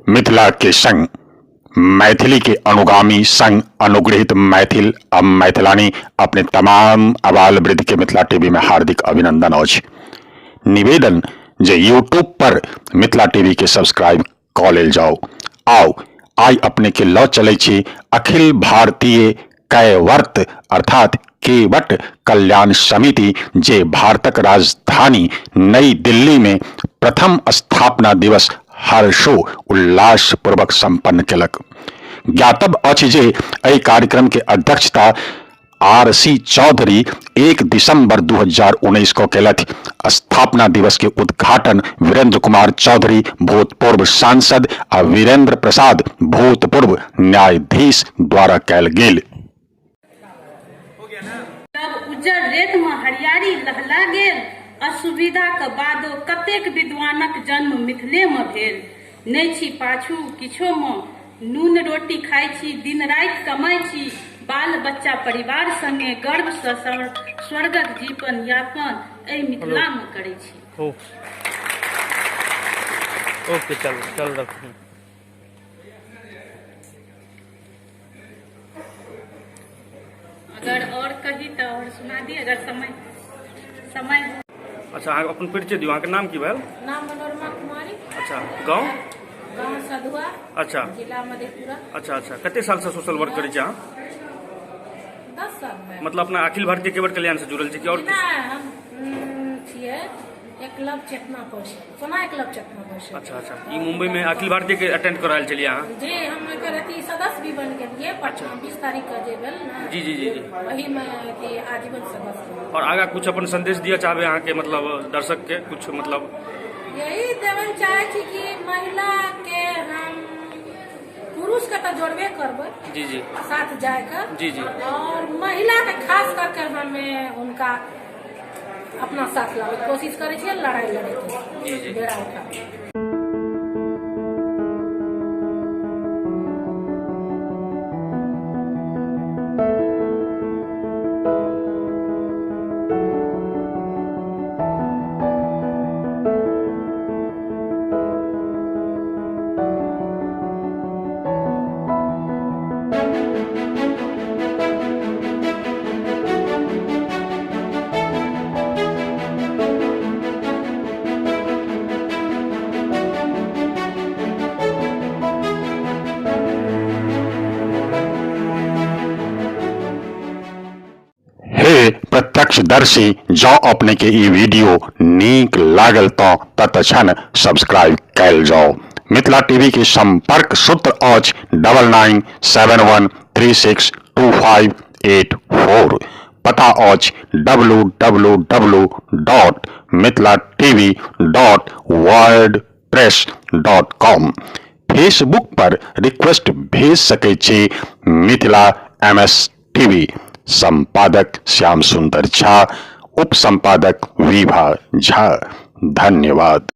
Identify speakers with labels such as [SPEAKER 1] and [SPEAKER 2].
[SPEAKER 1] मिथिला के संग मैथिली के अनुगामी संग अनुग्रहित मैथिल अब मैथिलानी अपने तमाम आबाल वृद्ध के मिथिला टीवी में हार्दिक अभिनंदन अछि। निवेदन जे यूट्यूब पर मिथिला टीवी के सब्सक्राइब कऽ लेल जाओ। आओ आई अपने के लऽ चलै छी अखिल भारतीय कैवर्त अर्थात केवट कल्याण समिति जे भारतक राजधानी नई दिल्ली में प्रथम स्थापना दिवस हर्षो उल्लास पूर्वक संपन्न केलक। ज्ञातव्य अछि जे एहि कार्यक्रम के अध्यक्षता RC चौधरी 1 दिसंबर 2019 को केलथि। स्थापना दिवस के उद्घाटन वीरेंद्र कुमार चौधरी भूतपूर्व सांसद आ वीरेंद्र प्रसाद भूतपूर्व न्यायाधीश द्वारा कयल गेल।
[SPEAKER 2] उज्जर रेत में हरियारी लहला गेल, असुविधा के बादो कतेक विद्वानक जन्म मिथिले में भेल। नहीं छी पाछू किछो में, नून रोटी खाई छी, दिन रात कमाई छी, बाल बच्चा परिवार संगे गर्व से स्वर्गक जीवन यापन एहि मिथिला में करै छी।
[SPEAKER 3] ओके चल रखू।
[SPEAKER 2] अगर और कही तो और सुना दी अगर समय।
[SPEAKER 3] अच्छा अपन परिचय दियो। अहाँके नाम की भेल?
[SPEAKER 4] नाम मनोरमा कुमारी।
[SPEAKER 3] अच्छा गाँव
[SPEAKER 4] सधुआ।
[SPEAKER 3] अच्छा
[SPEAKER 4] जिला मधेपुरा।
[SPEAKER 3] अच्छा कते साल से सोशल वर्क करै छी अहाँ?
[SPEAKER 4] 10 साल में।
[SPEAKER 3] मतलब अपना अखिल भारतीय केवट कल्याण से जुड़ल छी कि और?
[SPEAKER 4] हम छियै एकलव्य चेतना परिषद, सोना एकलव्य चेतना परिषद।
[SPEAKER 3] अच्छा ई मुंबई में अखिल भारतीय के अटेंड करायल चलिए अहाँ?
[SPEAKER 4] जी हम एकर अथी सदस्य भी बन गेलिए। 20 तारीख का जे भेल ना।
[SPEAKER 3] जी
[SPEAKER 4] वही में अथी आजीवन सदस्य।
[SPEAKER 3] और आगा कुछ अपन संदेश दिया चाहबे अहाँ के मतलब दर्शक के कुछ मतलब?
[SPEAKER 4] यही देवे चाहे छी कि महिला के हम पुरुष के तो जोड़बे करबे।
[SPEAKER 3] जी
[SPEAKER 4] साथ जाकर। जी और महिला के खास करके हमें उनका अपना साथ लावे कोशिश करे छियै, लड़ाई लड़े की बेड़ा उठा।
[SPEAKER 1] प्रत्यक्षदर्शी जो अपने के ई वीडियो नीक लागल तो तत्क्षण सब्सक्राइब कैल जाओ। मिथिला टीवी के संपर्क सूत्र अछि 9971362584। पता अछि www.mithilatv.wordpress.com। फेसबुक पर रिक्वेस्ट भेज सके छी मिथिला MS टीवी। संपादक श्याम सुंदर झा, उप संपादक विभा झा। धन्यवाद।